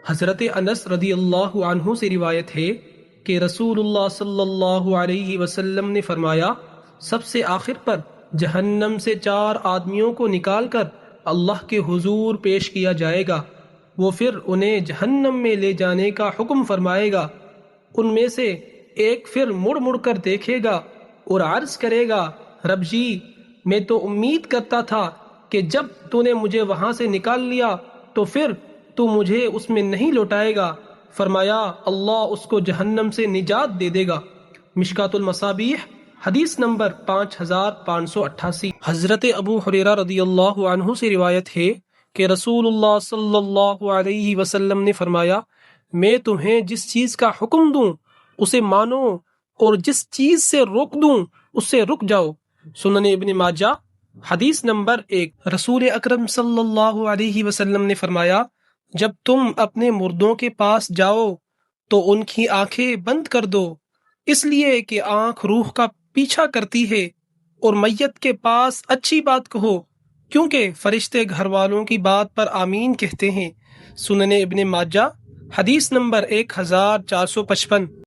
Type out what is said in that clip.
حضرت انس رضی اللہ عنہ سے روایت ہے کہ رسول اللہ صلی اللہ علیہ وسلم نے فرمایا، سب سے آخر پر جہنم سے 4 آدمیوں کو نکال کر اللہ کے حضور پیش کیا جائے گا، وہ پھر انہیں جہنم میں لے جانے کا حکم فرمائے گا۔ ان میں سے ایک پھر مڑ مڑ کر دیکھے گا اور عرض کرے گا، رب جی، میں تو امید کرتا تھا کہ جب تو نے مجھے وہاں سے نکال لیا تو پھر تو مجھے اس میں نہیں لوٹائے گا۔ فرمایا، اللہ اس کو جہنم سے نجات دے دے گا۔ مشکات المصابیح حدیث نمبر 5588۔ حضرت ابو ہریرہ رضی اللہ عنہ سے روایت ہے کہ رسول اللہ صلی اللہ علیہ وسلم نے فرمایا، میں تمہیں جس چیز کا حکم دوں اسے مانو اور جس چیز سے روک دوں اس سے رک جاؤ۔ سنن ابن ماجہ حدیث نمبر 1۔ رسول اکرم صلی اللہ علیہ وسلم نے فرمایا، جب تم اپنے مردوں کے پاس جاؤ تو ان کی آنکھیں بند کر دو، اس لیے کہ آنکھ روح کا پیچھا کرتی ہے، اور میت کے پاس اچھی بات کہو کیونکہ فرشتے گھر والوں کی بات پر آمین کہتے ہیں۔ سنن ابن ماجہ حدیث نمبر 1455۔